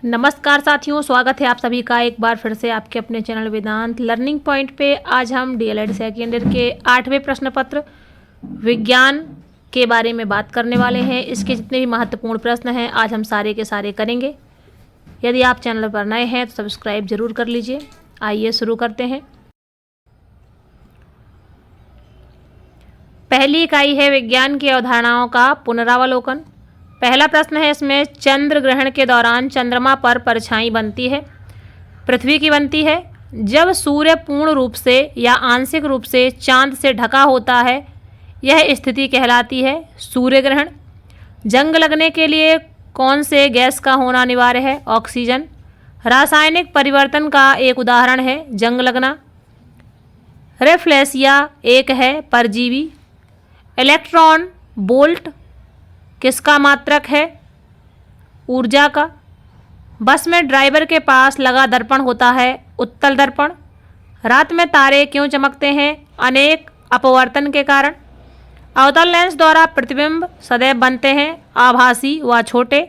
नमस्कार साथियों, स्वागत है आप सभी का एक बार फिर से आपके अपने चैनल वेदांत लर्निंग पॉइंट पे। आज हम डीएलएड सेकेंड ईयर के 8वें प्रश्न पत्र विज्ञान के बारे में बात करने वाले हैं। इसके जितने भी महत्वपूर्ण प्रश्न हैं आज हम सारे के सारे करेंगे। यदि आप चैनल पर नए हैं तो सब्सक्राइब जरूर कर लीजिए। आइए शुरू करते हैं। पहली इकाई है विज्ञान की अवधारणाओं का पुनरावलोकन। पहला प्रश्न है इसमें, चंद्र ग्रहण के दौरान चंद्रमा पर परछाई बनती है, पृथ्वी की बनती है। जब सूर्य पूर्ण रूप से या आंशिक रूप से चांद से ढका होता है यह स्थिति कहलाती है सूर्य ग्रहण। जंग लगने के लिए कौन से गैस का होना अनिवार्य है? ऑक्सीजन। रासायनिक परिवर्तन का एक उदाहरण है जंग लगना। रेफ्लेसिया एक है परजीवी। इलेक्ट्रॉन बोल्ट किसका मात्रक है? ऊर्जा का। बस में ड्राइवर के पास लगा दर्पण होता है उत्तल दर्पण। रात में तारे क्यों चमकते हैं? अनेक अपवर्तन के कारण। अवतल लेंस द्वारा प्रतिबिंब सदैव बनते हैं आभासी व छोटे।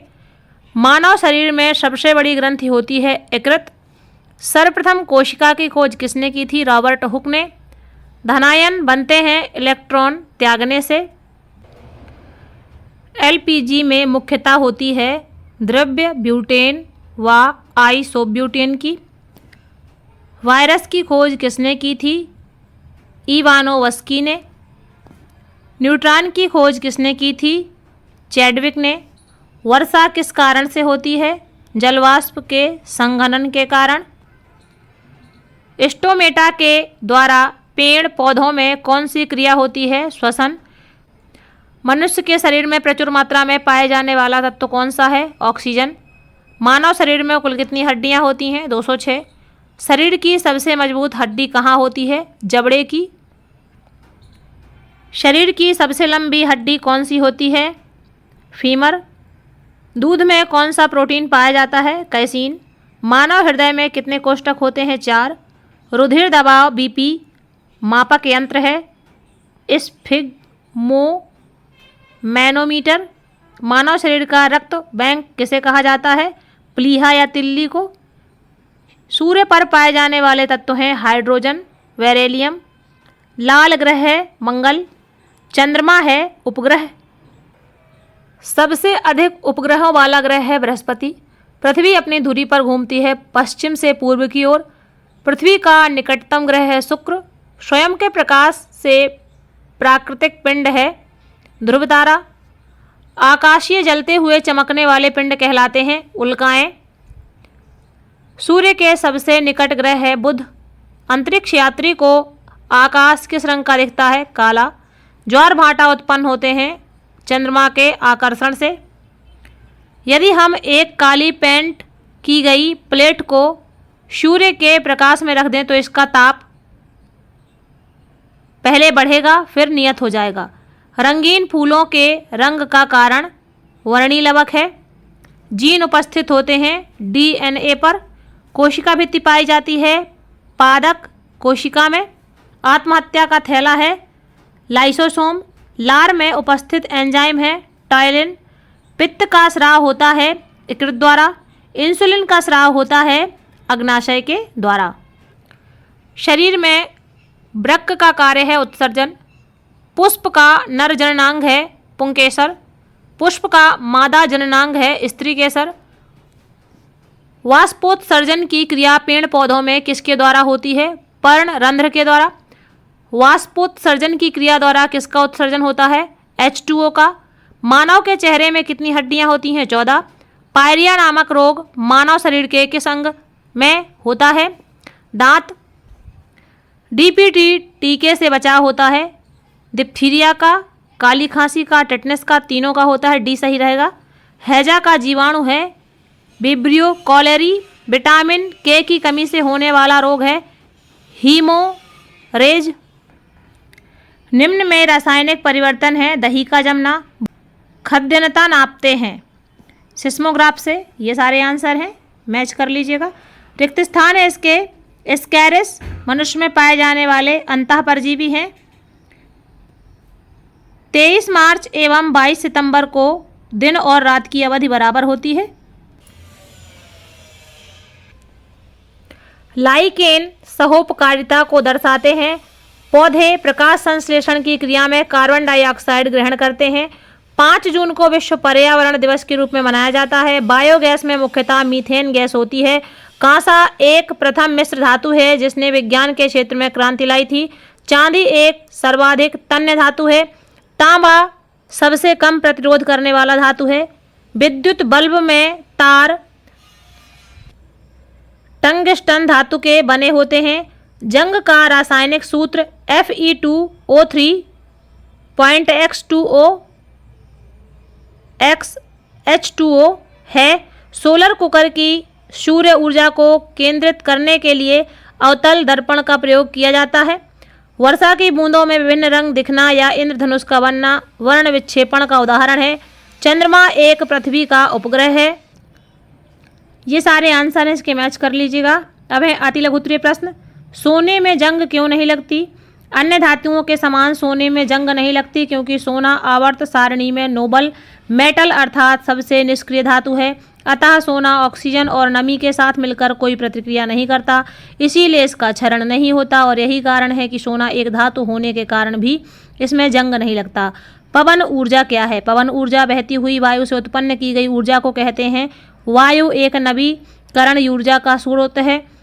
मानव शरीर में सबसे बड़ी ग्रंथि होती है यकृत। सर्वप्रथम कोशिका की खोज किसने की थी? रॉबर्ट हुक ने। धनायन बनते हैं इलेक्ट्रॉन त्यागने से। एलपीजी में मुख्यता होती है द्रव्य ब्यूटेन व आइसोब्यूटेन की। वायरस की खोज किसने की थी? इवानोवस्की ने। न्यूट्रॉन की खोज किसने की थी? चैडविक ने। वर्षा किस कारण से होती है? जलवाष्प के संघनन के कारण। स्टोमेटा के द्वारा पेड़ पौधों में कौन सी क्रिया होती है? श्वसन। मनुष्य के शरीर में प्रचुर मात्रा में पाए जाने वाला तत्व कौन सा है? ऑक्सीजन। मानव शरीर में कुल कितनी हड्डियां होती हैं? 206। शरीर की सबसे मजबूत हड्डी कहाँ होती है? जबड़े की। शरीर की सबसे लंबी हड्डी कौन सी होती है? फीमर। दूध में कौन सा प्रोटीन पाया जाता है? कैसीन। मानव हृदय में कितने कोष्ठक होते हैं? 4। रुधिर दबाव बीपी मापक यंत्र है मैनोमीटर। मानव शरीर का रक्त बैंक किसे कहा जाता है? प्लीहा या तिल्ली को। सूर्य पर पाए जाने वाले तत्व हैं हाइड्रोजन बेरिलियम। लाल ग्रह है मंगल। चंद्रमा है उपग्रह। सबसे अधिक उपग्रहों वाला ग्रह है बृहस्पति। पृथ्वी अपनी धुरी पर घूमती है पश्चिम से पूर्व की ओर। पृथ्वी का निकटतम ग्रह है शुक्र। स्वयं के प्रकाश से प्राकृतिक पिंड है ध्रुव तारा। आकाशीय जलते हुए चमकने वाले पिंड कहलाते हैं उल्काएं। सूर्य के सबसे निकट ग्रह है बुध। अंतरिक्ष यात्री को आकाश किस रंग का दिखता है? काला। ज्वार भाटा उत्पन्न होते हैं चंद्रमा के आकर्षण से। यदि हम एक काली पेंट की गई प्लेट को सूर्य के प्रकाश में रख दें तो इसका ताप पहले बढ़ेगा फिर नियत हो जाएगा। रंगीन फूलों के रंग का कारण वर्णिलवक है। जीन उपस्थित होते हैं डीएनए पर। कोशिका भित्ति पाई जाती है पादक कोशिका में। आत्महत्या का थैला है लाइसोसोम। लार में उपस्थित एंजाइम है टायलिन। पित्त का स्राव होता है यकृत द्वारा। इंसुलिन का स्राव होता है अग्नाशय के द्वारा। शरीर में वृक्क का कार्य है उत्सर्जन। पुष्प का नर जननांग है पुंकेसर। पुष्प का मादा जननांग है स्त्री केसर। वाष्पोत्सर्जन की क्रिया पेड़ पौधों में किसके द्वारा होती है? पर्ण रंध्र के द्वारा। वाष्पोत्सर्जन की क्रिया द्वारा किसका उत्सर्जन होता है? H2O का। मानव के चेहरे में कितनी हड्डियां होती हैं? 14। पायरिया नामक रोग मानव शरीर के किस अंग में होता है? दांत। डीपीटी टीके से बचाव होता है डिप्थीरिया का, काली खांसी का, टेटनस का, तीनों का होता है डी सही रहेगा। हैजा का जीवाणु है विब्रियो कॉलेरी। विटामिन के की कमी से होने वाला रोग है हीमोरेज। निम्न में रासायनिक परिवर्तन है दही का जमना। खद्यनता नापते हैं सिस्मोग्राफ से। ये सारे आंसर हैं, मैच कर लीजिएगा। रिक्त स्थान है इसके स्कैरिस। मनुष्य में पाए जाने वाले अंतः परजीवी हैं। 23 मार्च एवं 22 सितंबर को दिन और रात की अवधि बराबर होती है। लाइकेन सहोपकारिता को दर्शाते हैं। पौधे प्रकाश संश्लेषण की क्रिया में कार्बन डाइऑक्साइड ग्रहण करते हैं। 5 जून को विश्व पर्यावरण दिवस के रूप में मनाया जाता है। बायोगैस में मुख्यतः मीथेन गैस होती है। कांसा एक प्रथम मिश्र धातु है जिसने विज्ञान के क्षेत्र में क्रांति लाई थी। चांदी एक सर्वाधिक तन्य धातु है। तांबा सबसे कम प्रतिरोध करने वाला धातु है। विद्युत बल्ब में तार टंगस्टन धातु के बने होते हैं। जंग का रासायनिक सूत्र Fe2O3.X2O है। सोलर कुकर की सूर्य ऊर्जा को केंद्रित करने के लिए अवतल दर्पण का प्रयोग किया जाता है। वर्षा की बूंदों में विभिन्न रंग दिखना या इंद्रधनुष का बनना वर्ण विक्षेपण का उदाहरण है। चंद्रमा एक पृथ्वी का उपग्रह है। ये सारे आंसर हैं, इसके मैच कर लीजिएगा। अब है अति लघु उत्तरीय प्रश्न। सोने में जंग क्यों नहीं लगती? अन्य धातुओं के समान सोने में जंग नहीं लगती क्योंकि सोना आवर्त सारणी में नोबल मेटल अर्थात सबसे निष्क्रिय धातु है। अतः सोना ऑक्सीजन और नमी के साथ मिलकर कोई प्रतिक्रिया नहीं करता, इसीलिए इसका क्षरण नहीं होता और यही कारण है कि सोना एक धातु होने के कारण भी इसमें जंग नहीं लगता। पवन ऊर्जा क्या है? पवन ऊर्जा बहती हुई वायु से उत्पन्न की गई ऊर्जा को कहते हैं। वायु एक नवीकरण ऊर्जा का स्रोत है।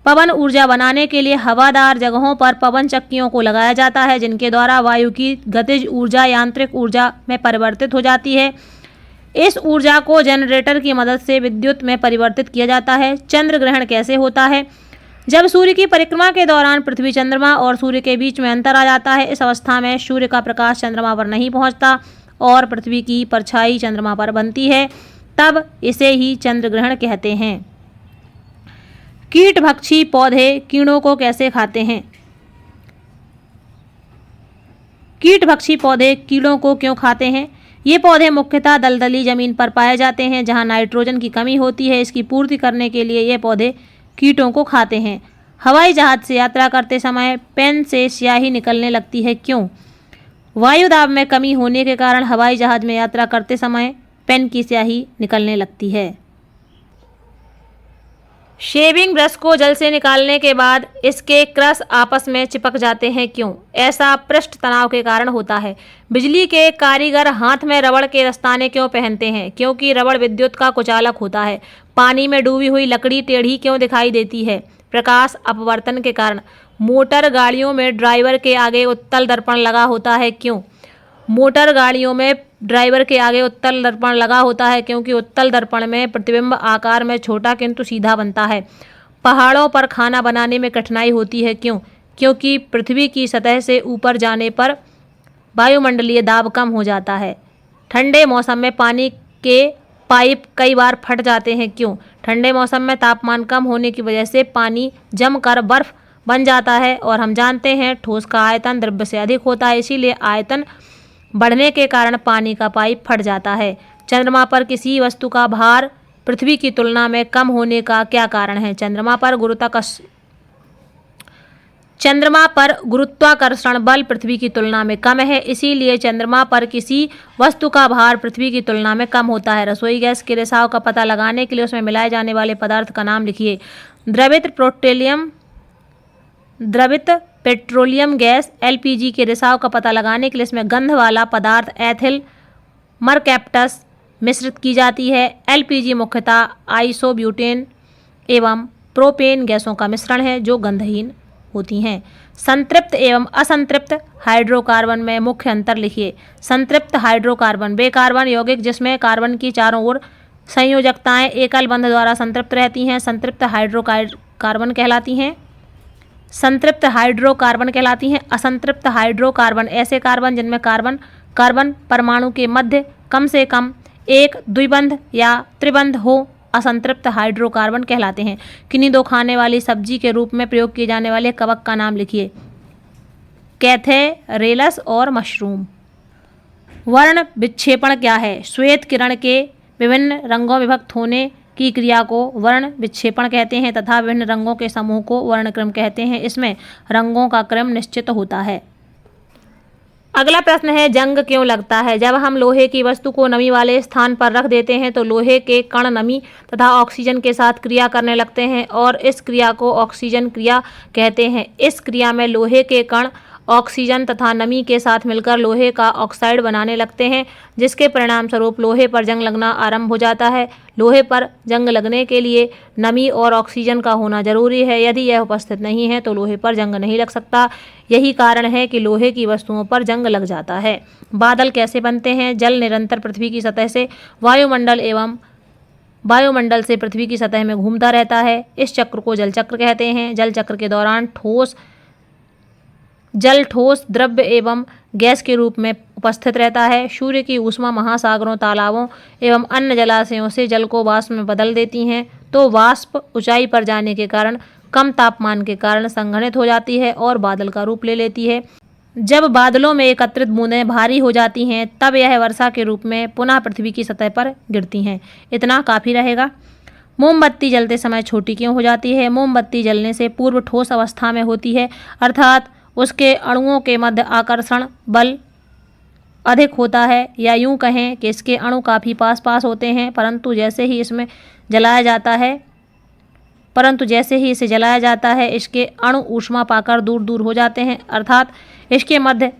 पवन ऊर्जा बनाने के लिए हवादार जगहों पर पवन चक्कियों को लगाया जाता है जिनके द्वारा वायु की गतिज ऊर्जा यांत्रिक ऊर्जा में परिवर्तित हो जाती है। इस ऊर्जा को जनरेटर की मदद से विद्युत में परिवर्तित किया जाता है। चंद्र ग्रहण कैसे होता है? जब सूर्य की परिक्रमा के दौरान पृथ्वी, चंद्रमा और सूर्य के बीच में अंतर आ जाता है। इस अवस्था में सूर्य का प्रकाश चंद्रमा पर नहीं पहुंचता और पृथ्वी की परछाई चंद्रमा पर बनती है, तब इसे ही चंद्र ग्रहण कहते हैं। कीटभक्षी पौधे कीड़ों को कैसे खाते हैं? कीटभक्षी पौधे कीड़ों को क्यों खाते हैं? ये पौधे मुख्यतः दलदली जमीन पर पाए जाते हैं जहां नाइट्रोजन की कमी होती है। इसकी पूर्ति करने के लिए ये पौधे कीटों को खाते हैं। हवाई जहाज से यात्रा करते समय पेन से स्याही निकलने लगती है, क्यों? वायु दाब में कमी होने के कारण हवाई जहाज में यात्रा करते समय पेन की स्याही निकलने लगती है। शेविंग ब्रश को जल से निकालने के बाद इसके क्रश आपस में चिपक जाते हैं, क्यों? ऐसा पृष्ठ तनाव के कारण होता है। बिजली के कारीगर हाथ में रबड़ के दस्ताने क्यों पहनते हैं? क्योंकि रबड़ विद्युत का कुचालक होता है। पानी में डूबी हुई लकड़ी टेढ़ी क्यों दिखाई देती है? प्रकाश अपवर्तन के कारण। मोटर गाड़ियों में ड्राइवर के आगे उत्तल दर्पण लगा होता है, क्यों? मोटर गाड़ियों में ड्राइवर के आगे उत्तल दर्पण लगा होता है क्योंकि उत्तल दर्पण में प्रतिबिंब आकार में छोटा किंतु सीधा बनता है। पहाड़ों पर खाना बनाने में कठिनाई होती है, क्यों? क्योंकि पृथ्वी की सतह से ऊपर जाने पर वायुमंडलीय दाब कम हो जाता है। ठंडे मौसम में पानी के पाइप कई बार फट जाते हैं, क्यों? ठंडे मौसम में तापमान कम होने की वजह से पानी जमकर बर्फ बन जाता है और हम जानते हैं ठोस का आयतन द्रव्य से अधिक होता है, इसीलिए आयतन बढ़ने के कारण पानी का पाइप फट जाता है। चंद्रमा पर किसी वस्तु का भार पृथ्वी की तुलना में कम होने का क्या कारण है? चंद्रमा पर गुरुत्वाकर्षण बल पृथ्वी की तुलना में कम है, इसीलिए चंद्रमा पर किसी वस्तु का भार पृथ्वी की तुलना में कम होता है। रसोई गैस के रिसाव का पता लगाने के लिए उसमें मिलाए जाने वाले पदार्थ का नाम लिखिए। द्रवित पेट्रोलियम गैस एलपीजी के रिसाव का पता लगाने के लिए इसमें गंध वाला पदार्थ एथिल मरकैप्टस मिश्रित की जाती है। एलपीजी मुख्यतः आइसोब्यूटेन एवं प्रोपेन गैसों का मिश्रण है जो गंधहीन होती हैं। संतृप्त एवं असंतृप्त हाइड्रोकार्बन में मुख्य अंतर लिखिए। संतृप्त हाइड्रोकार्बन वे कार्बन यौगिक जिसमें कार्बन की चारों ओर संयोजकताएं एकल बंध द्वारा संतृप्त रहती हैं, संतृप्त हाइड्रोकार्बन कहलाती हैं। असंतृप्त हाइड्रोकार्बन ऐसे कार्बन जिनमें कार्बन परमाणु के मध्य कम से कम एक द्विबंध या त्रिबंध हो, असंतृप्त हाइड्रोकार्बन कहलाते हैं। किन्हीं दो खाने वाली सब्जी के रूप में प्रयोग किए जाने वाले कवक का नाम लिखिए। कैथेरेलस और मशरूम। वर्ण विक्षेपण क्या है? श्वेत किरण के विभिन्न रंगों विभक्त होने की क्रिया को वर्ण विक्षेपण कहते हैं तथा विभिन्न रंगों के समूह को वर्णक्रम कहते हैं। इसमें रंगों का क्रम निश्चित होता है। अगला प्रश्न है, जंग क्यों लगता है? जब हम लोहे की वस्तु को नमी वाले स्थान पर रख देते हैं तो लोहे के कण नमी तथा ऑक्सीजन के साथ क्रिया करने लगते हैं और इस क्रिया को ऑक्सीजन क्रिया कहते हैं। इस क्रिया में लोहे के कण ऑक्सीजन तथा नमी के साथ मिलकर लोहे का ऑक्साइड बनाने लगते हैं, जिसके परिणाम स्वरूप लोहे पर जंग लगना आरंभ हो जाता है। लोहे पर जंग लगने के लिए नमी और ऑक्सीजन का होना जरूरी है। यदि यह उपस्थित नहीं है तो लोहे पर जंग नहीं लग सकता। यही कारण है कि लोहे की वस्तुओं पर जंग लग जाता है। बादल कैसे बनते हैं? जल निरंतर पृथ्वी की सतह से वायुमंडल से पृथ्वी की सतह में घूमता रहता है। इस चक्र को जल चक्र कहते हैं। जल चक्र के दौरान जल ठोस, द्रव्य एवं गैस के रूप में उपस्थित रहता है। सूर्य की ऊष्मा महासागरों, तालाबों एवं अन्य जलाशयों से जल को वाष्प में बदल देती हैं, तो वाष्प ऊंचाई पर जाने के कारण कम तापमान के कारण संघनित हो जाती है और बादल का रूप ले लेती है। जब बादलों में एकत्रित बूंदें भारी हो जाती हैं तब यह वर्षा के रूप में पुनः पृथ्वी की सतह पर गिरती हैं। इतना काफ़ी रहेगा। मोमबत्ती जलते समय छोटी क्यों हो जाती है? मोमबत्ती जलने से पूर्व ठोस अवस्था में होती है, अर्थात उसके अणुओं के मध्य आकर्षण बल अधिक होता है, या यूं कहें कि इसके अणु काफ़ी पास पास होते हैं, परंतु जैसे ही इसे जलाया जाता है इसके अणु ऊष्मा पाकर दूर दूर हो जाते हैं, अर्थात इसके मध्य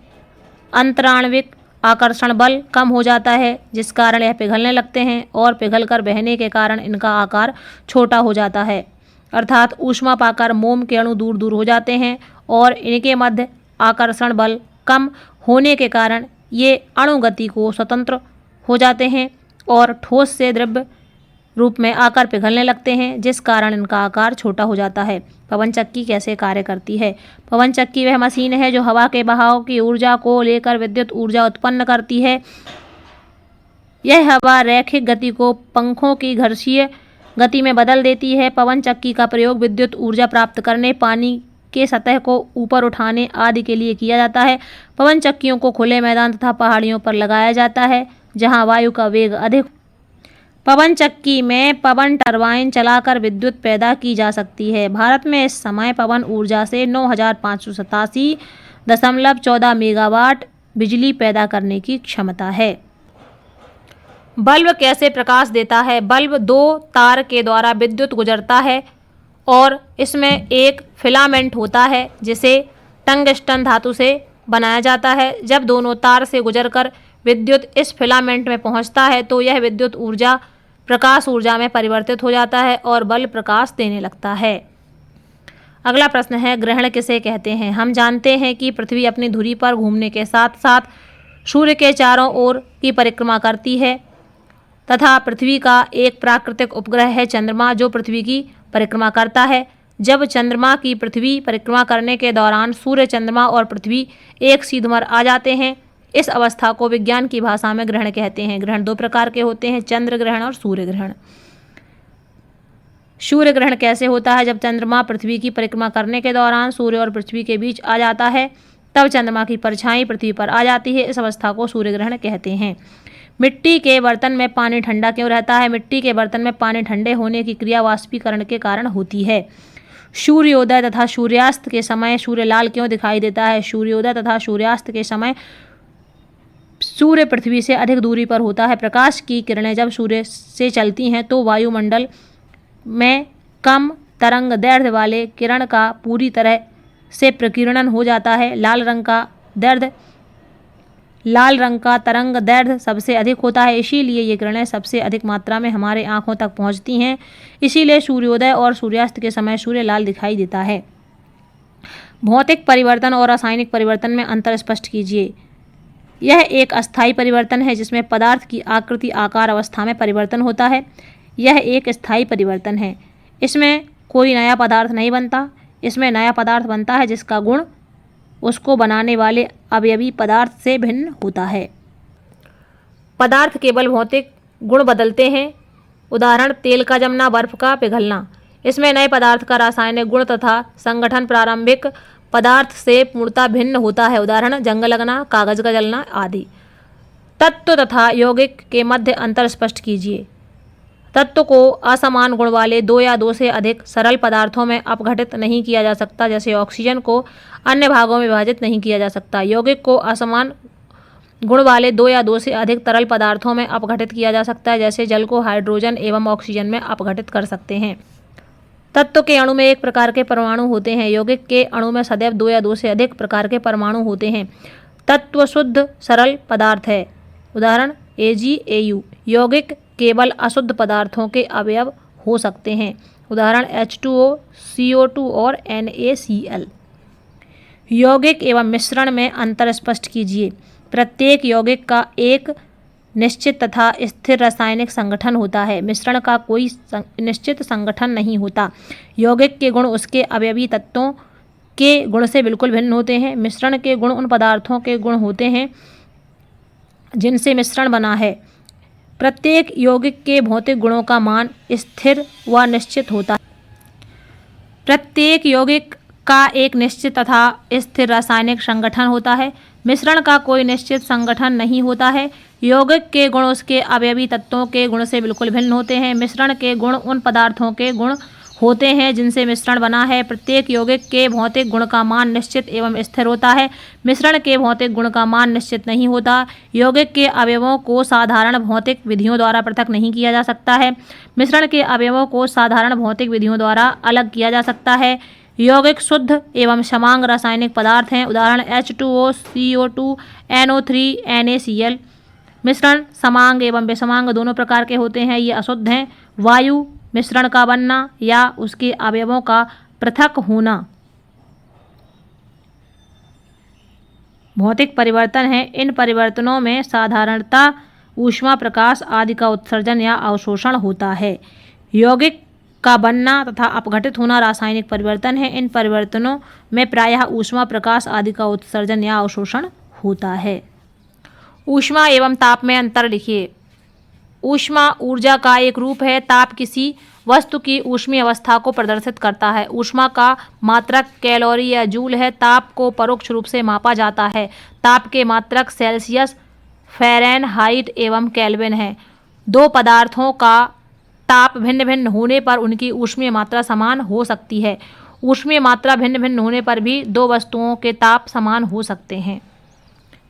अंतराण्विक आकर्षण बल कम हो जाता है, जिस कारण यह पिघलने लगते हैं और पिघलकर बहने के कारण इनका आकार छोटा हो जाता है, अर्थात ऊष्मा पाकर मोम के अणु दूर दूर हो जाते हैं और इनके मध्य आकर्षण बल कम होने के कारण ये अणु गति को स्वतंत्र हो जाते हैं और ठोस से द्रव्य रूप में आकर पिघलने लगते हैं, जिस कारण इनका आकार छोटा हो जाता है। पवन चक्की कैसे कार्य करती है? पवन चक्की वह मशीन है जो हवा के बहाव की ऊर्जा को लेकर विद्युत ऊर्जा उत्पन्न करती है। यह हवा रैखिक गति को पंखों की घर्षीय गति में बदल देती है। पवन चक्की का प्रयोग विद्युत ऊर्जा प्राप्त करने, पानी के सतह को ऊपर उठाने आदि के लिए किया जाता है। पवन चक्कियों को खुले मैदान तथा पहाड़ियों पर लगाया जाता है जहां वायु का वेग अधिक। पवन चक्की में पवन टरबाइन चलाकर विद्युत पैदा की जा सकती है। भारत में इस समय पवन ऊर्जा से 9587.14 मेगावाट बिजली पैदा करने की क्षमता है। बल्ब कैसे प्रकाश देता है? बल्ब दो तार के द्वारा विद्युत गुजरता है और इसमें एक फिलामेंट होता है जिसे टंगस्टन धातु से बनाया जाता है। जब दोनों तार से गुजरकर विद्युत इस फिलामेंट में पहुंचता है तो यह विद्युत ऊर्जा प्रकाश ऊर्जा में परिवर्तित हो जाता है और बल्ब प्रकाश देने लगता है। अगला प्रश्न है, ग्रहण किसे कहते हैं? हम जानते हैं कि पृथ्वी अपनी धुरी पर घूमने के साथ साथ सूर्य के चारों ओर की परिक्रमा करती है तथा पृथ्वी का एक प्राकृतिक उपग्रह है चंद्रमा, जो पृथ्वी की परिक्रमा करता है। जब चंद्रमा की पृथ्वी परिक्रमा करने के दौरान सूर्य, चंद्रमा और पृथ्वी एक सीधमर आ जाते हैं, इस अवस्था को विज्ञान की भाषा में ग्रहण कहते हैं। ग्रहण दो प्रकार के होते हैं, चंद्र ग्रहण और सूर्य ग्रहण। सूर्य ग्रहण कैसे होता है? जब चंद्रमा पृथ्वी की परिक्रमा करने के दौरान सूर्य और पृथ्वी के बीच आ जाता है, तब चंद्रमा की परछाई पृथ्वी पर आ जाती है। इस अवस्था को सूर्य ग्रहण कहते हैं। मिट्टी के बर्तन में पानी ठंडा क्यों रहता है? मिट्टी के बर्तन में पानी ठंडे होने की क्रिया वाष्पीकरण के कारण होती है। सूर्योदय तथा सूर्यास्त के समय सूर्य लाल क्यों दिखाई देता है? सूर्योदय तथा सूर्यास्त के समय सूर्य पृथ्वी से अधिक दूरी पर होता है। प्रकाश की किरणें जब सूर्य से चलती हैं तो वायुमंडल में कम तरंग दैर्ध्य वाले किरण का पूरी तरह से प्रकीर्णन हो जाता है। लाल रंग का तरंग दैर्ध्य सबसे अधिक होता है, इसीलिए ये किरणें सबसे अधिक मात्रा में हमारे आँखों तक पहुँचती हैं। इसीलिए सूर्योदय और सूर्यास्त के समय सूर्य लाल दिखाई देता है। भौतिक परिवर्तन और रासायनिक परिवर्तन में अंतर स्पष्ट कीजिए। यह एक अस्थायी परिवर्तन है जिसमें पदार्थ की आकृति, आकार, अवस्था में परिवर्तन होता है। यह एक स्थायी परिवर्तन है। इसमें कोई नया पदार्थ नहीं बनता। इसमें नया पदार्थ बनता है जिसका गुण उसको बनाने वाले अवयवी पदार्थ से भिन्न होता है। पदार्थ केवल भौतिक गुण बदलते हैं। उदाहरण, तेल का जमना, बर्फ का पिघलना। इसमें नए पदार्थ का रासायनिक गुण तथा संगठन प्रारंभिक पदार्थ से पूर्णतः भिन्न होता है। उदाहरण, जंग लगना, कागज का जलना आदि। तत्व तथा यौगिक के मध्य अंतर स्पष्ट कीजिए। तत्व को असमान गुण वाले दो या दो से अधिक सरल पदार्थों में अपघटित नहीं किया जा सकता, जैसे ऑक्सीजन को अन्य भागों में विभाजित नहीं किया जा सकता। यौगिक को असमान गुण वाले दो या दो से अधिक तरल पदार्थों में अपघटित किया जा सकता है, जैसे जल को हाइड्रोजन एवं ऑक्सीजन में अपघटित कर सकते हैं। तत्व के अणु में एक प्रकार के परमाणु होते हैं। यौगिक के अणु में सदैव दो या दो से अधिक प्रकार के परमाणु होते हैं। तत्व शुद्ध सरल पदार्थ है। उदाहरण AgAu। यौगिक केवल अशुद्ध पदार्थों के अवयव हो सकते हैं। उदाहरण H2O, CO2 और NaCl। यौगिक एवं मिश्रण में अंतर स्पष्ट कीजिए। प्रत्येक यौगिक का एक निश्चित तथा स्थिर रासायनिक संगठन होता है। मिश्रण का कोई निश्चित संगठन नहीं होता। यौगिक के गुण उसके अवयवी तत्वों के गुण से बिल्कुल भिन्न होते हैं। मिश्रण के गुण उन पदार्थों के गुण होते हैं जिनसे मिश्रण बना है। प्रत्येक यौगिक के भौतिक गुणों का मान स्थिर व निश्चित होता है। प्रत्येक यौगिक का एक निश्चित तथा स्थिर रासायनिक संगठन होता है। मिश्रण का कोई निश्चित संगठन नहीं होता है। यौगिक के गुण उसके अवयवी तत्वों के गुण से बिल्कुल भिन्न होते हैं। मिश्रण के गुण उन पदार्थों के गुण होते हैं जिनसे मिश्रण बना है। प्रत्येक यौगिक के भौतिक गुण का मान निश्चित एवं स्थिर होता है। मिश्रण के भौतिक गुण का मान निश्चित नहीं होता। यौगिक के अवयवों को साधारण भौतिक विधियों द्वारा पृथक नहीं किया जा सकता है। मिश्रण के अवयवों को साधारण भौतिक विधियों द्वारा अलग किया जा सकता है। यौगिक शुद्ध एवं समांग रासायनिक पदार्थ हैं। उदाहरण H2O, CO2, NO3, NaCl। मिश्रण समांग एवं विषमांग दोनों प्रकार के होते हैं। ये अशुद्ध हैं। वायु मिश्रण का बनना या उसके अवयवों का पृथक होना भौतिक परिवर्तन है। इन परिवर्तनों में साधारणतः ऊष्मा, प्रकाश आदि का उत्सर्जन या अवशोषण होता है। यौगिक का बनना तथा अपघटित होना रासायनिक परिवर्तन है। इन परिवर्तनों में प्रायः ऊष्मा, प्रकाश आदि का उत्सर्जन या अवशोषण होता है। ऊष्मा एवं ताप में अंतर लिखिए। ऊष्मा ऊर्जा का एक रूप है। ताप किसी वस्तु की ऊष्मीय अवस्था को प्रदर्शित करता है। ऊष्मा का मात्रक कैलोरी या जूल है। ताप को परोक्ष रूप से मापा जाता है। ताप के मात्रक सेल्सियस, फ़ारेनहाइट एवं केल्विन है। दो पदार्थों का ताप भिन्न भिन्न होने पर उनकी ऊष्मीय मात्रा समान हो सकती है। ऊष्मीय मात्रा भिन्न भिन्न होने पर भी दो वस्तुओं के ताप समान हो सकते हैं।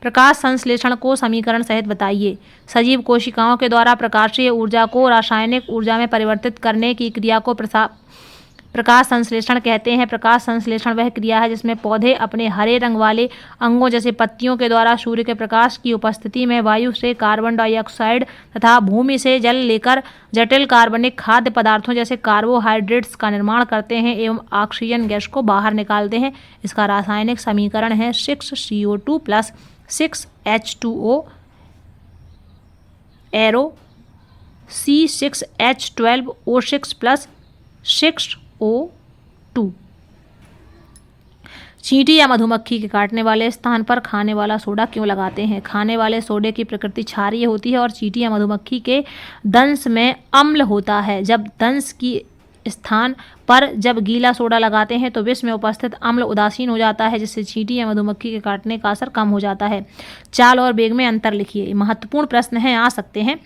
प्रकाश संश्लेषण को समीकरण सहित बताइए। सजीव कोशिकाओं के द्वारा प्रकाशीय ऊर्जा को रासायनिक ऊर्जा में परिवर्तित करने की क्रिया को प्रकाश संश्लेषण कहते हैं। प्रकाश संश्लेषण वह क्रिया है जिसमें पौधे अपने हरे रंग वाले अंगों जैसे पत्तियों के द्वारा सूर्य के प्रकाश की उपस्थिति में वायु से कार्बन डाइऑक्साइड तथा भूमि से जल लेकर जटिल कार्बनिक खाद्य पदार्थों जैसे कार्बोहाइड्रेट्स का निर्माण करते हैं एवं ऑक्सीजन गैस को बाहर निकालते हैं। इसका रासायनिक समीकरण है 6CO2 + 6H2O arrow C6H12O6 + 6O2। चींटी या मधुमक्खी के काटने वाले स्थान पर खाने वाला सोडा क्यों लगाते हैं? खाने वाले सोडे की प्रकृति क्षारीय होती है और चींटी या मधुमक्खी के दंश में अम्ल होता है। जब दंश की स्थान पर जब गीला सोडा लगाते हैं तो विष में उपस्थित अम्ल उदासीन हो जाता है, जिससे चींटी या मधुमक्खी के काटने का असर कम हो जाता है। चाल और वेग में अंतर लिखिए। महत्वपूर्ण प्रश्न हैं, आ सकते हैं।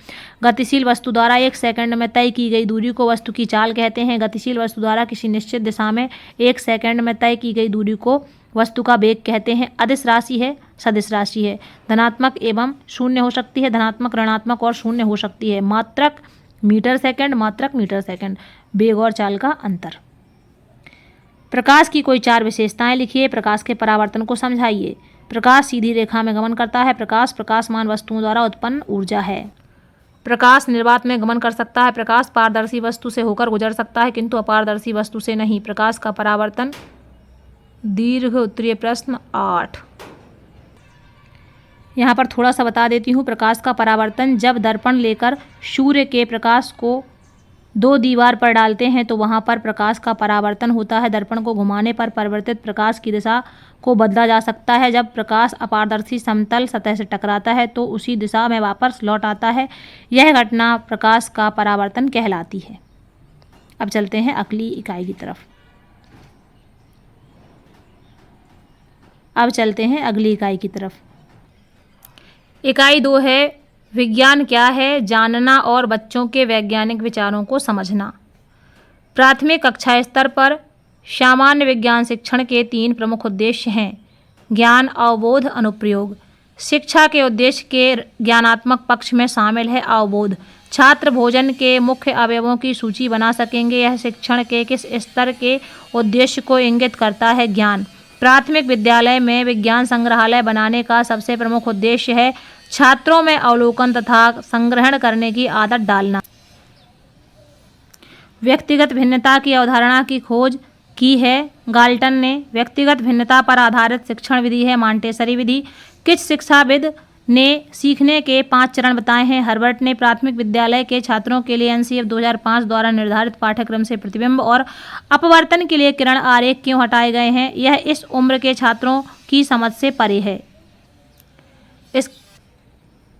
गतिशील वस्तु द्वारा 1 सेकंड में तय की गई दूरी को वस्तु की चाल कहते हैं। गतिशील वस्तु द्वारा किसी निश्चित दिशा में 1 सेकंड में तय की गई दूरी को वस्तु का वेग कहते हैं। अदिश राशि है, सदिश राशि है। धनात्मक एवं शून्य हो सकती है, धनात्मक, ऋणात्मक और शून्य हो सकती है। मात्रक मीटर सेकंड, मात्रक मीटर सेकंड। वेग और चाल का अंतर। प्रकाश की कोई 4 विशेषताएं लिखिए। प्रकाश के परावर्तन को समझाइए। प्रकाश सीधी रेखा में गमन करता है। प्रकाश प्रकाशमान वस्तुओं द्वारा उत्पन्न ऊर्जा है। प्रकाश निर्वात में गमन कर सकता है। प्रकाश पारदर्शी वस्तु से होकर गुजर सकता है किंतु अपारदर्शी वस्तु से नहीं। प्रकाश का परावर्तन दीर्घ उत्तरीय प्रश्न 8। यहाँ पर थोड़ा सा बता देती हूँ। प्रकाश का परावर्तन जब दर्पण लेकर सूर्य के प्रकाश को 2 दीवार पर डालते हैं तो वहाँ पर प्रकाश का परावर्तन होता है। दर्पण को घुमाने पर परिवर्तित प्रकाश की दिशा को बदला जा सकता है। जब प्रकाश अपारदर्शी समतल सतह से टकराता है तो उसी दिशा में वापस लौट आता है। यह घटना प्रकाश का परावर्तन कहलाती है। अब चलते हैं अगली इकाई की तरफ। इकाई 2 है विज्ञान क्या है, जानना और बच्चों के वैज्ञानिक विचारों को समझना। प्राथमिक कक्षा स्तर पर सामान्य विज्ञान शिक्षण के 3 प्रमुख उद्देश्य हैं। ज्ञान, अवबोध, अनुप्रयोग। शिक्षा के उद्देश्य के ज्ञानात्मक पक्ष में शामिल है अवबोध। छात्र भोजन के मुख्य अवयवों की सूची बना सकेंगे। यह शिक्षण के किस स्तर के उद्देश्य को इंगित करता है? ज्ञान। प्राथमिक विद्यालय में विज्ञान संग्रहालय बनाने का सबसे प्रमुख उद्देश्य है छात्रों में अवलोकन तथा संग्रहण करने की आदत डालना। व्यक्तिगत भिन्नता की अवधारणा की खोज की है गाल्टन ने। व्यक्तिगत भिन्नता पर आधारित शिक्षण विधि है मॉन्टेसरी विधि। किस शिक्षाविद ने सीखने के 5 चरण बताए हैं? हर्बर्ट ने। प्राथमिक विद्यालय के छात्रों के लिए एनसीएफ 2005 द्वारा निर्धारित पाठ्यक्रम से प्रतिबिंब और अपवर्तन के लिए किरण आरेख क्यों हटाए गए हैं? यह इस उम्र के छात्रों की समझ से परे है।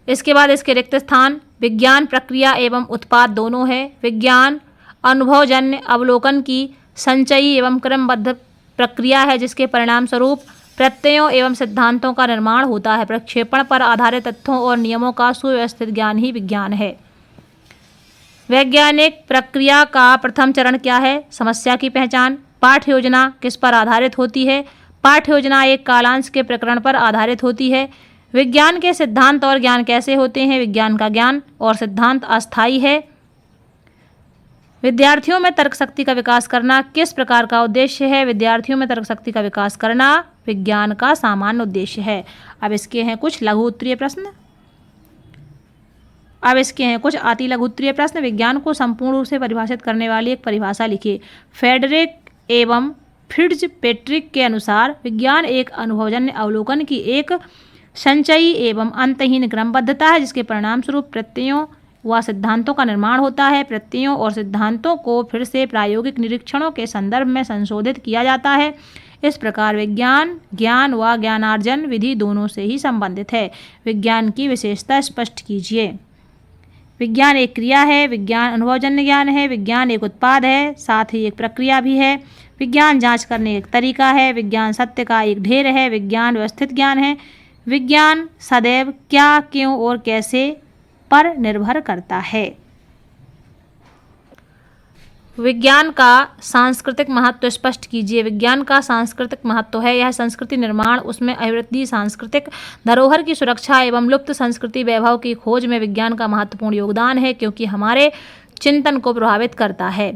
इसके बाद इसके रिक्त स्थान। विज्ञान प्रक्रिया एवं उत्पाद दोनों है। विज्ञान अनुभवजन्य अवलोकन की संचयी एवं क्रमबद्ध प्रक्रिया है जिसके परिणाम स्वरूप प्रत्ययों एवं सिद्धांतों का निर्माण होता है। प्रक्षेपण पर आधारित तथ्यों और नियमों का सुव्यवस्थित ज्ञान ही विज्ञान है। वैज्ञानिक प्रक्रिया का प्रथम चरण क्या है? समस्या की पहचान। पाठ्य योजना किस पर आधारित होती है? पाठ्य योजना एक कालांश के प्रकरण पर आधारित होती है। विज्ञान के सिद्धांत और ज्ञान कैसे होते हैं? विज्ञान का ज्ञान और सिद्धांत अस्थायी है। विद्यार्थियों में तर्क शक्ति का विकास करना किस प्रकार का उद्देश्य है? विद्यार्थियों में तर्क शक्ति का विकास करना विज्ञान का सामान्य उद्देश्य है। अब इसके हैं कुछ लघु उत्तरीय प्रश्न। अति लघु उत्तरीय प्रश्न। विज्ञान को संपूर्ण रूप से परिभाषित करने वाली एक परिभाषा लिखिए। फेडरिक एवं फिट्जपैट्रिक के अनुसार विज्ञान एक अनुभवजन्य अवलोकन की एक संचयी एवं अंतहीन क्रमबद्धता है जिसके परिणाम स्वरूप प्रत्ययों व सिद्धांतों का निर्माण होता है। प्रत्ययों और सिद्धांतों को फिर से प्रायोगिक निरीक्षणों के संदर्भ में संशोधित किया जाता है। इस प्रकार विज्ञान ज्ञान व ज्ञानार्जन विधि दोनों से ही संबंधित है। विज्ञान की विशेषता स्पष्ट कीजिए। विज्ञान एक क्रिया है। विज्ञान अनुभवजन्य ज्ञान है। विज्ञान एक उत्पाद है, साथ ही एक प्रक्रिया भी है। विज्ञान जांच करने एक तरीका है। विज्ञान सत्य का एक ढेर है। विज्ञान व्यवस्थित ज्ञान है। विज्ञान सदैव क्या, क्यों और कैसे पर निर्भर करता है। विज्ञान का सांस्कृतिक महत्व स्पष्ट कीजिए। विज्ञान का सांस्कृतिक महत्व है यह संस्कृति निर्माण, उसमें अभिवृद्धि, सांस्कृतिक धरोहर की सुरक्षा एवं लुप्त संस्कृति वैभव की खोज में विज्ञान का महत्वपूर्ण योगदान है क्योंकि हमारे चिंतन को प्रभावित करता है।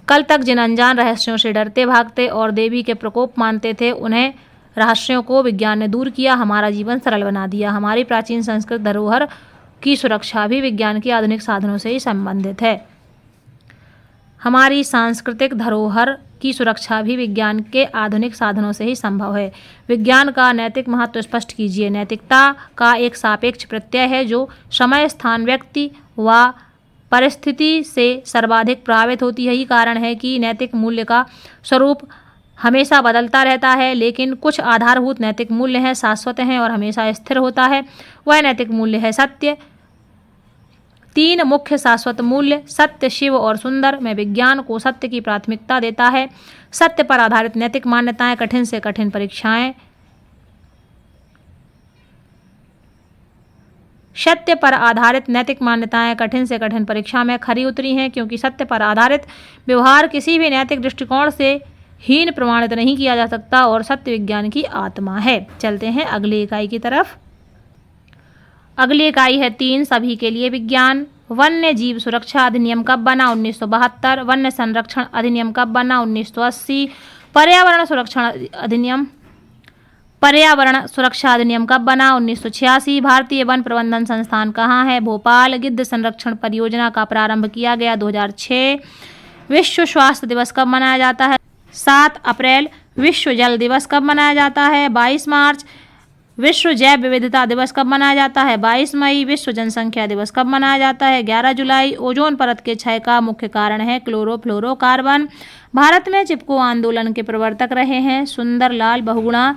कल तक जिन अनजान रहस्यों से डरते भागते और देवी के प्रकोप मानते थे उन्हें रहस्यों को विज्ञान ने दूर किया, हमारा जीवन सरल बना दिया। हमारी प्राचीन संस्कृत धरोहर की सुरक्षा भी विज्ञान के आधुनिक साधनों से ही संबंधित है। हमारी सांस्कृतिक धरोहर की सुरक्षा भी विज्ञान के आधुनिक साधनों से ही संभव है। विज्ञान का नैतिक महत्व स्पष्ट कीजिए। नैतिकता का एक सापेक्ष प्रत्यय है जो समय, स्थान, व्यक्ति व परिस्थिति से सर्वाधिक प्रभावित होती है। यही कारण है कि नैतिक मूल्य का स्वरूप हमेशा बदलता रहता है, लेकिन कुछ आधारभूत नैतिक मूल्य हैं, शाश्वत हैं और हमेशा स्थिर होता है। वह नैतिक मूल्य है सत्य। 3 मुख्य शाश्वत मूल्य सत्य, शिव और सुंदर में विज्ञान को सत्य की प्राथमिकता देता है। सत्य पर आधारित नैतिक मान्यताएं, कठिन से कठिन परीक्षाएं, सत्य पर आधारित नैतिक मान्यताएं कठिन से कठिन परीक्षा में खरी उतरी हैं क्योंकि सत्य पर आधारित व्यवहार किसी भी नैतिक दृष्टिकोण से हीन प्रमाणित नहीं किया जा सकता और सत्य विज्ञान की आत्मा है। चलते हैं अगली इकाई की तरफ। अगली इकाई है 3 सभी के लिए विज्ञान। वन्य जीव सुरक्षा अधिनियम कब बना? 1972। वन्य संरक्षण अधिनियम कब बना? 1980। पर्यावरण सुरक्षा अधिनियम कब बना? 1986। भारतीय वन प्रबंधन संस्थान कहाँ है? भोपाल। गिद्ध संरक्षण परियोजना का प्रारंभ किया गया 2006। विश्व स्वास्थ्य दिवस कब मनाया जाता है? 7 अप्रैल। विश्व जल दिवस कब मनाया जाता है? 22 मार्च। विश्व जैव विविधता दिवस कब मनाया जाता है? 22 मई। विश्व जनसंख्या दिवस कब मनाया जाता है? 11 जुलाई। ओजोन परत के क्षय का मुख्य कारण है क्लोरोफ्लोरोकार्बन। भारत में चिपको आंदोलन के प्रवर्तक रहे हैं सुंदरलाल बहुगुणा।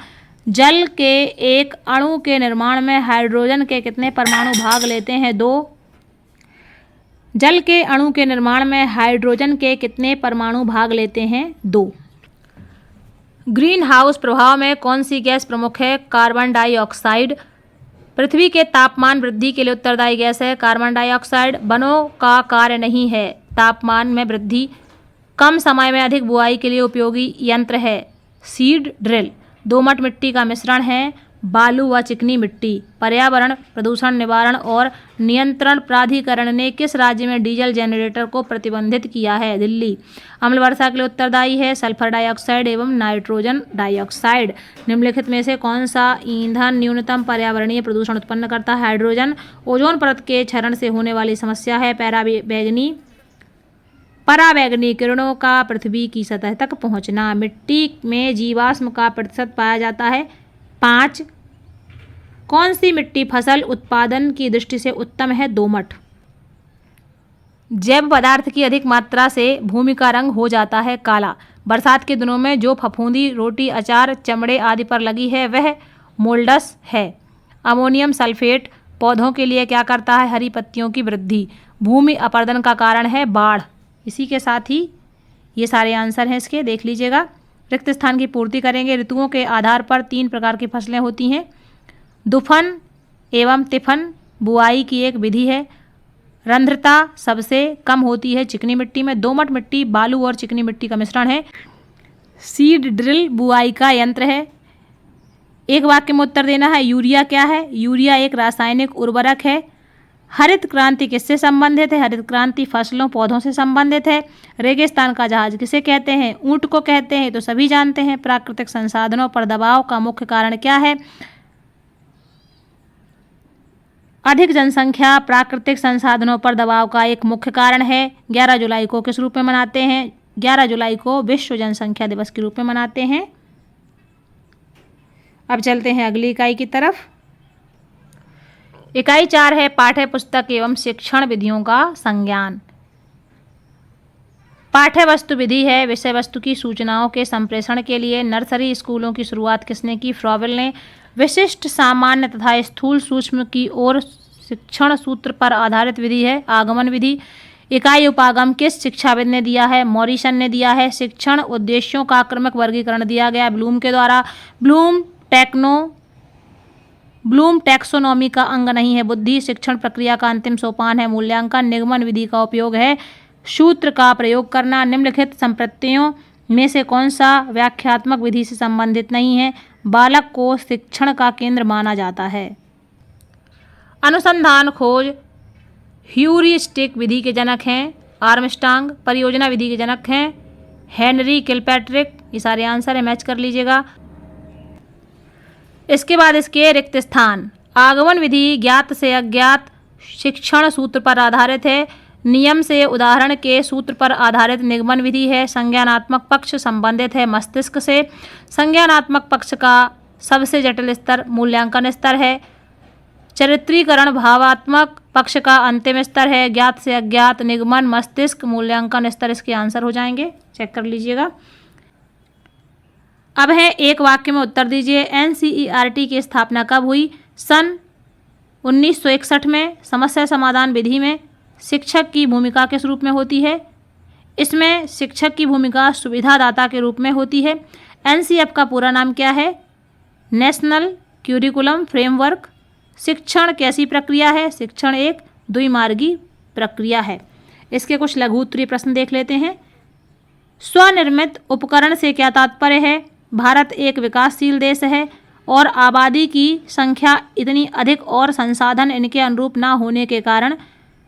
जल के एक अणु के निर्माण में हाइड्रोजन के कितने परमाणु भाग लेते हैं? 2। जल के अणु के निर्माण में हाइड्रोजन के कितने परमाणु भाग लेते हैं? 2। ग्रीन हाउस प्रभाव में कौन सी गैस प्रमुख है? Carbon dioxide. पृथ्वी के तापमान वृद्धि के लिए उत्तरदायी गैस है कार्बन डाइऑक्साइड। वनों का कार्य नहीं है तापमान में वृद्धि। कम समय में अधिक बुआई के लिए उपयोगी यंत्र है सीड ड्रिल। दोमट मिट्टी का मिश्रण है बालू व चिकनी मिट्टी। पर्यावरण प्रदूषण निवारण और नियंत्रण प्राधिकरण ने किस राज्य में डीजल जनरेटर को प्रतिबंधित किया है? दिल्ली। अम्ल वर्षा के लिए उत्तरदायी है सल्फर डाइऑक्साइड एवं नाइट्रोजन डाइऑक्साइड। निम्नलिखित में से कौन सा ईंधन न्यूनतम पर्यावरणीय प्रदूषण उत्पन्न करता है? हाइड्रोजन। ओजोन परत के क्षरण से होने वाली समस्या है पराबैंगनी किरणों का पृथ्वी की सतह तक पहुंचना। मिट्टी में जीवाश्म का प्रतिशत पाया जाता है 5। कौन सी मिट्टी फसल उत्पादन की दृष्टि से उत्तम है? दोमट। जैव पदार्थ की अधिक मात्रा से भूमि का रंग हो जाता है काला। बरसात के दिनों में जो फफूंदी रोटी अचार चमड़े आदि पर लगी है वह मोल्डस है। अमोनियम सल्फेट पौधों के लिए क्या करता है? हरी पत्तियों की वृद्धि। भूमि अपर्दन का कारण है बाढ़। इसी के साथ ही ये सारे आंसर हैं इसके, देख लीजिएगा। रिक्त स्थान की पूर्ति करेंगे। ऋतुओं के आधार पर 3 प्रकार की फसलें होती हैं। दुफन एवं तिफन बुआई की एक विधि है। रंध्रता सबसे कम होती है चिकनी मिट्टी में। दोमट मिट्टी बालू और चिकनी मिट्टी का मिश्रण है। सीड ड्रिल बुआई का यंत्र है। एक वाक्य में उत्तर देना है। यूरिया क्या है? यूरिया एक रासायनिक उर्वरक है। हरित क्रांति किससे संबंधित है? हरित क्रांति फसलों पौधों से संबंधित है। रेगिस्तान का जहाज किसे कहते हैं? ऊंट को कहते हैं, तो सभी जानते हैं। प्राकृतिक संसाधनों पर दबाव का मुख्य कारण क्या है? अधिक जनसंख्या प्राकृतिक संसाधनों पर दबाव का एक मुख्य कारण है। 11 जुलाई को किस रूप में मनाते हैं? 11 जुलाई को विश्व जनसंख्या दिवस के रूप में मनाते हैं। अब चलते हैं अगली इकाई की तरफ। इकाई 4 है पाठ्य पुस्तक एवं शिक्षण विधियों का संज्ञान। पाठ्य वस्तु विधि है विषय वस्तु की सूचनाओं के संप्रेषण के लिए। नर्सरी स्कूलों की शुरुआत किसने की? फ्रॉवेल ने। विशिष्ट सामान्य तथा स्थूल सूक्ष्म की ओर शिक्षण सूत्र पर आधारित विधि है आगमन विधि। इकाई उपागम किस शिक्षाविद ने दिया है? मॉरिसन ने दिया है। शिक्षण उद्देश्यों का क्रमिक वर्गीकरण दिया गया ब्लूम के द्वारा। ब्लूम टैक्सोनॉमी का अंग नहीं है बुद्धि। शिक्षण प्रक्रिया का अंतिम सोपान है मूल्यांकन। निगमन विधि का उपयोग है सूत्र का प्रयोग करना। निम्नलिखित संप्रत्ययों में से कौन सा व्याख्यात्मक विधि से संबंधित नहीं है? बालक को शिक्षण का केंद्र माना जाता है। अनुसंधान खोज ह्यूरिस्टिक विधि के जनक हैं आर्मस्ट्रांग। परियोजना विधि के जनक हैं हेनरी किलपैट्रिक। ये सारे आंसर है, मैच कर लीजिएगा। इसके बाद इसके रिक्त स्थान। आगमन विधि ज्ञात से अज्ञात शिक्षण सूत्र पर आधारित है। नियम से उदाहरण के सूत्र पर आधारित निगमन विधि है। संज्ञानात्मक पक्ष संबंधित है मस्तिष्क से। संज्ञानात्मक पक्ष का सबसे जटिल स्तर मूल्यांकन स्तर है। चरित्रीकरण भावात्मक पक्ष का अंतिम स्तर है। ज्ञात से अज्ञात निगमन मस्तिष्क मूल्यांकन स्तर इसके आंसर हो जाएंगे, चेक कर लीजिएगा। अब है एक वाक्य में उत्तर दीजिए। एनसीईआरटी की स्थापना कब हुई? सन 1961 में। समस्या समाधान विधि में शिक्षक की भूमिका किस रूप में होती है? इसमें शिक्षक की भूमिका सुविधादाता के रूप में होती है। एनसीएफ का पूरा नाम क्या है? National curriculum framework. शिक्षण कैसी प्रक्रिया है? शिक्षण एक द्विमार्गी प्रक्रिया है। इसके कुछ लघु उत्तरीय प्रश्न देख लेते हैं। स्वनिर्मित उपकरण से क्या तात्पर्य है? भारत एक विकासशील देश है और आबादी की संख्या इतनी अधिक और संसाधन इनके अनुरूप ना होने के कारण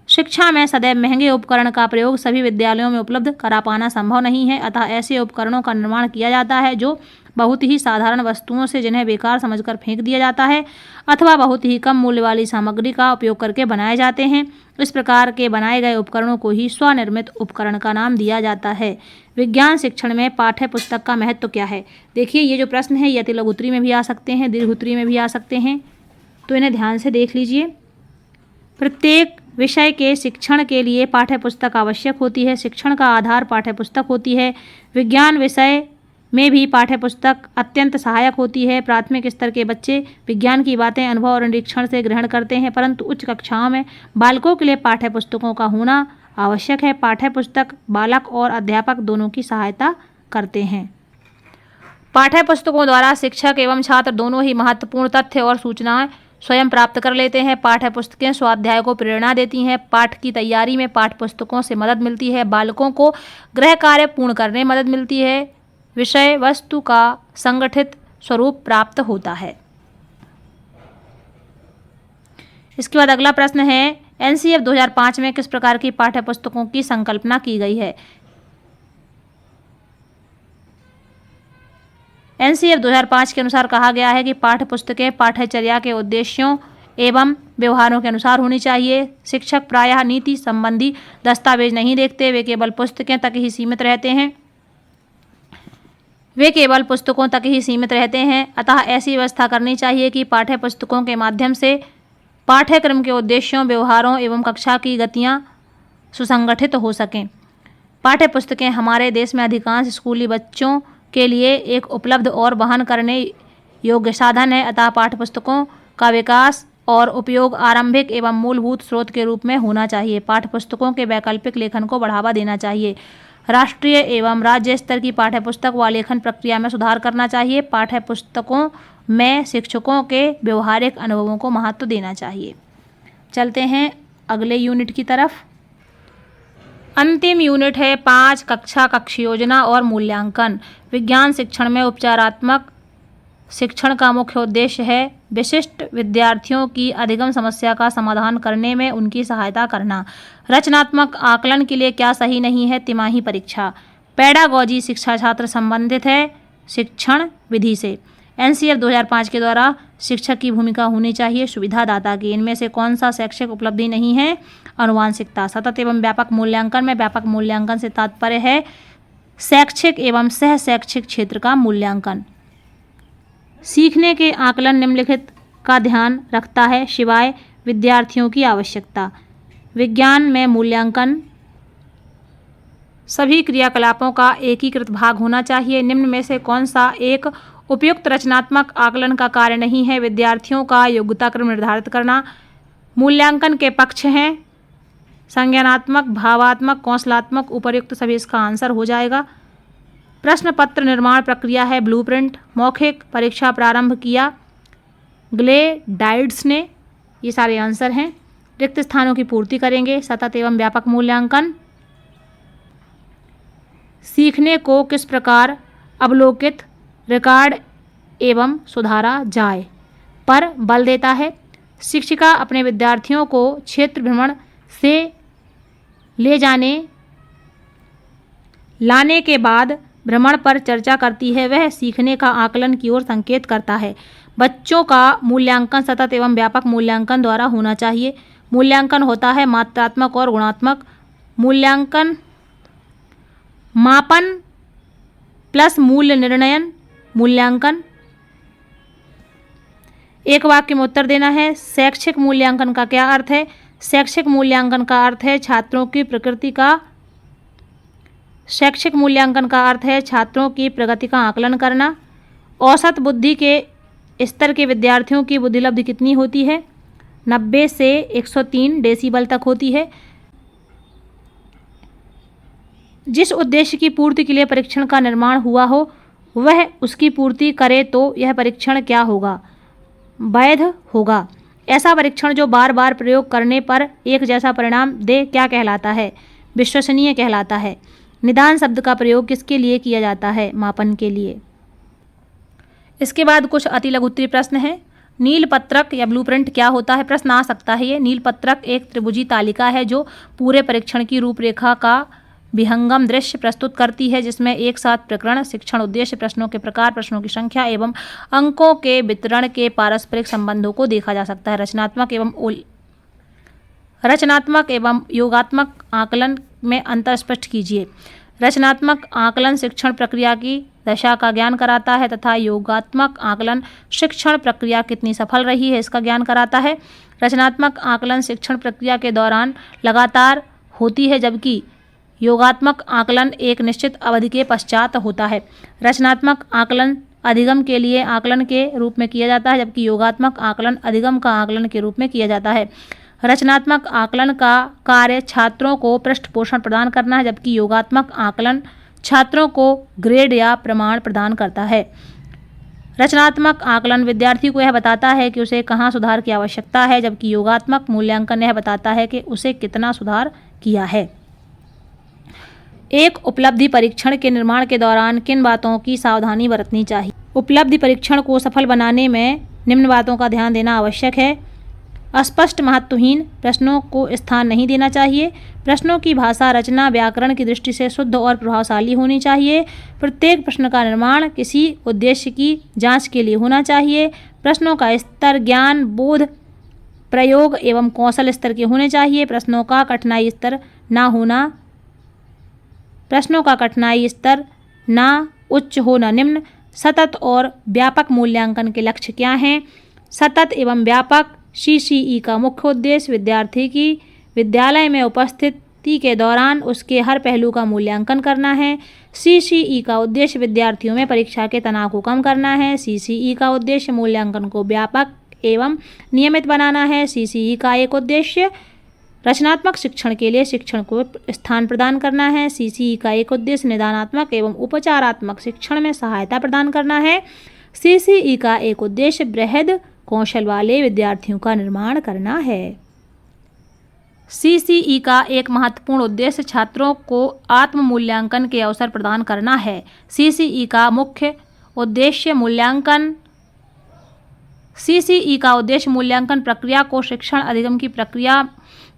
शिक्षा में सदैव महंगे उपकरण का प्रयोग सभी विद्यालयों में उपलब्ध करा पाना संभव नहीं है। अतः ऐसे उपकरणों का निर्माण किया जाता है जो बहुत ही साधारण वस्तुओं से जिन्हें बेकार समझकर फेंक दिया जाता है अथवा बहुत ही कम मूल्य वाली सामग्री का उपयोग करके बनाए जाते हैं। इस प्रकार के बनाए गए उपकरणों को ही स्वनिर्मित उपकरण का नाम दिया जाता है। विज्ञान शिक्षण में पाठ्य पुस्तक का महत्व क्या है? देखिए, ये जो प्रश्न है ये अति लघु उत्तरीय में भी आ सकते हैं, दीर्घ उत्तरीय में भी आ सकते हैं, तो इन्हें ध्यान से देख लीजिए। प्रत्येक विषय के शिक्षण के लिए पाठ्य पुस्तक आवश्यक होती है। शिक्षण का आधार पाठ्य पुस्तक होती है। विज्ञान विषय में भी पाठ्य पुस्तक अत्यंत सहायक होती है। प्राथमिक स्तर के बच्चे विज्ञान की बातें अनुभव और निरीक्षण से ग्रहण करते हैं, परंतु उच्च कक्षाओं में बालकों के लिए पाठ्य पुस्तकों का होना आवश्यक है। पाठ्य पुस्तक बालक और अध्यापक दोनों की सहायता करते हैं। पाठ्य पुस्तकों द्वारा शिक्षक एवं छात्र दोनों ही महत्वपूर्ण तथ्य और सूचनाएं स्वयं प्राप्त कर लेते हैं। पाठ्य पुस्तकें स्वाध्याय को प्रेरणा देती हैं। पाठ की तैयारी में पाठ्य पुस्तकों से मदद मिलती है। बालकों को गृह कार्य पूर्ण करने में मदद मिलती है। विषय वस्तु का संगठित स्वरूप प्राप्त होता है। इसके बाद अगला प्रश्न है, एनसीएफ 2005 में किस प्रकार की पाठ्य पुस्तकों की संकल्पना की गई है? एनसीएफ 2005 के अनुसार कहा गया है कि पाठ्य पुस्तकें पाठ्यचर्या के उद्देश्यों एवं व्यवहारों के अनुसार होनी चाहिए। शिक्षक प्रायः नीति संबंधी दस्तावेज नहीं देखते, वे केवल पुस्तकें तक ही सीमित रहते हैं। अतः ऐसी व्यवस्था करनी चाहिए कि पाठ्य पुस्तकों के माध्यम से पाठ्यक्रम के उद्देश्यों, व्यवहारों एवं कक्षा की गतियाँ सुसंगठित हो सकें। पाठ्य पुस्तकें हमारे देश में अधिकांश स्कूली बच्चों के लिए एक उपलब्ध और वहन करने योग्य साधन है। अतः पाठ्य पुस्तकों का विकास और उपयोग आरंभिक एवं मूलभूत स्रोत के रूप में होना चाहिए। पाठ्य पुस्तकों के वैकल्पिक लेखन को बढ़ावा देना चाहिए। राष्ट्रीय एवं राज्य स्तर की पाठ्य पुस्तक व लेखन प्रक्रिया में सुधार करना चाहिए। पाठ्य पुस्तकों में शिक्षकों के व्यवहारिक अनुभवों को महत्व देना चाहिए। चलते हैं अगले यूनिट की तरफ। अंतिम यूनिट है 5 कक्षा योजना और मूल्यांकन। विज्ञान शिक्षण में उपचारात्मक शिक्षण का मुख्य उद्देश्य है विशिष्ट विद्यार्थियों की अधिगम समस्या का समाधान करने में उनकी सहायता करना। रचनात्मक आकलन के लिए क्या सही नहीं है? तिमाही परीक्षा। पेडागॉजी शिक्षा छात्र संबंधित है शिक्षण विधि से। एनसीएफ 2005 के द्वारा शिक्षक की भूमिका होनी चाहिए सुविधादाता की। इनमें से कौन सा शैक्षिक उपलब्धि नहीं है? आनुवांशिकता। सतत एवं व्यापक मूल्यांकन में व्यापक मूल्यांकन से तात्पर्य है शैक्षिक एवं सह शैक्षिक क्षेत्र का मूल्यांकन। सीखने के आकलन निम्नलिखित का ध्यान रखता है शिवाय विद्यार्थियों की आवश्यकता। विज्ञान में मूल्यांकन सभी क्रियाकलापों का एकीकृत भाग होना चाहिए। निम्न में से कौन सा एक उपयुक्त रचनात्मक आकलन का कार्य नहीं है? विद्यार्थियों का योग्यता क्रम निर्धारित करना। मूल्यांकन के पक्ष हैं संज्ञानात्मक, भावात्मक, कौशलात्मक। उपर्युक्त सभी इसका आंसर हो जाएगा। प्रश्न पत्र निर्माण प्रक्रिया है ब्लूप्रिंट। मौखिक परीक्षा प्रारंभ किया ग्लेडाइड्स ने। ये सारे आंसर हैं। रिक्त स्थानों की पूर्ति करेंगे। सतत एवं व्यापक मूल्यांकन सीखने को किस प्रकार अवलोकित, रिकॉर्ड एवं सुधारा जाए पर बल देता है। शिक्षिका अपने विद्यार्थियों को क्षेत्र भ्रमण से लाने के बाद भ्रमण पर चर्चा करती है। वह सीखने का आकलन की ओर संकेत करता है। बच्चों का मूल्यांकन सतत एवं व्यापक मूल्यांकन द्वारा होना चाहिए। मूल्यांकन होता है मात्रात्मक और गुणात्मक। मूल्यांकन मापन प्लस मूल्य निर्णयन मूल्यांकन। एक वाक्य में उत्तर देना है। शैक्षिक मूल्यांकन का क्या अर्थ है? शैक्षिक मूल्यांकन का अर्थ है छात्रों की प्रगति का आकलन करना। औसत बुद्धि के स्तर के विद्यार्थियों की बुद्धिलब्धि कितनी होती है? 90 से 103 डेसिबल तक होती है। जिस उद्देश्य की पूर्ति के लिए परीक्षण का निर्माण हुआ हो वह उसकी पूर्ति करे तो यह परीक्षण क्या होगा? वैध होगा। ऐसा परीक्षण जो बार बार प्रयोग करने पर एक जैसा परिणाम दे क्या कहलाता है? विश्वसनीय कहलाता है। निदान शब्द का प्रयोग किसके लिए किया जाता है? मापन के लिए। इसके बाद कुछ अति लघुत्तरीय प्रश्न है। नीलपत्रक या ब्लूप्रिंट क्या होता है? प्रश्न आ सकता है ये। नीलपत्रक एक त्रिभुजी तालिका है जो पूरे परीक्षण की रूपरेखा का विहंगम दृश्य प्रस्तुत करती है, जिसमें एक साथ प्रकरण, शिक्षण उद्देश्य, प्रश्नों के प्रकार, प्रश्नों की संख्या एवं अंकों के वितरण के पारस्परिक संबंधों को देखा जा सकता है। रचनात्मक एवं योगात्मक आकलन में अंतर स्पष्ट कीजिए। रचनात्मक आकलन शिक्षण प्रक्रिया की दशा का ज्ञान कराता है तथा योगात्मक आकलन शिक्षण प्रक्रिया कितनी सफल रही है इसका ज्ञान कराता है। रचनात्मक आकलन शिक्षण प्रक्रिया के दौरान लगातार होती है, जबकि योगात्मक आकलन एक निश्चित अवधि के पश्चात होता है। रचनात्मक आकलन अधिगम के लिए आकलन के रूप में किया जाता है, जबकि योगात्मक आकलन अधिगम का आकलन के रूप में किया जाता है। रचनात्मक आकलन का कार्य छात्रों को पृष्ठपोषण प्रदान करना है, जबकि योगात्मक आकलन छात्रों को ग्रेड या प्रमाण प्रदान करता है। रचनात्मक आकलन विद्यार्थी को यह बताता है कि उसे कहाँ सुधार की आवश्यकता है, जबकि योगात्मक मूल्यांकन यह बताता है कि उसे कितना सुधार किया है। एक उपलब्धि परीक्षण के निर्माण के दौरान किन बातों की सावधानी बरतनी चाहिए? उपलब्धि परीक्षण को सफल बनाने में निम्न बातों का ध्यान देना आवश्यक है। अस्पष्ट महत्वहीन प्रश्नों को स्थान नहीं देना चाहिए। प्रश्नों की भाषा, रचना, व्याकरण की दृष्टि से शुद्ध और प्रभावशाली होनी चाहिए। प्रत्येक प्रश्न का निर्माण किसी उद्देश्य की जांच के लिए होना चाहिए। प्रश्नों का स्तर ज्ञान, बोध, प्रयोग एवं कौशल स्तर के होने चाहिए। प्रश्नों का कठिनाई स्तर ना उच्च हो न निम्न। सतत और व्यापक मूल्यांकन के लक्ष्य क्या हैं? सतत एवं व्यापक CCE का मुख्य उद्देश्य विद्यार्थी की विद्यालय में उपस्थिति के दौरान उसके हर पहलू का मूल्यांकन करना है। CCE का उद्देश्य विद्यार्थियों में परीक्षा के तनाव को कम करना है। CCE का उद्देश्य मूल्यांकन को व्यापक एवं नियमित बनाना है। CCE का एक उद्देश्य रचनात्मक शिक्षण के लिए शिक्षण को स्थान प्रदान करना है। CCE का एक उद्देश्य निदानात्मक एवं उपचारात्मक शिक्षण में सहायता प्रदान करना है। CCE का एक उद्देश्य बृहद कौशल वाले विद्यार्थियों का निर्माण करना है। CCE का एक महत्वपूर्ण उद्देश्य छात्रों को आत्म मूल्यांकन के अवसर प्रदान करना है। CCE का उद्देश्य मूल्यांकन प्रक्रिया को शिक्षण अधिगम की प्रक्रिया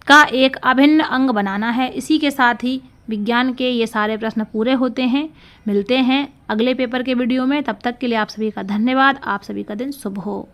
का एक अभिन्न अंग बनाना है। इसी के साथ ही विज्ञान के ये सारे प्रश्न पूरे होते हैं। मिलते हैं अगले पेपर के वीडियो में। तब तक के लिए आप सभी का धन्यवाद। आप सभी का दिन शुभ हो।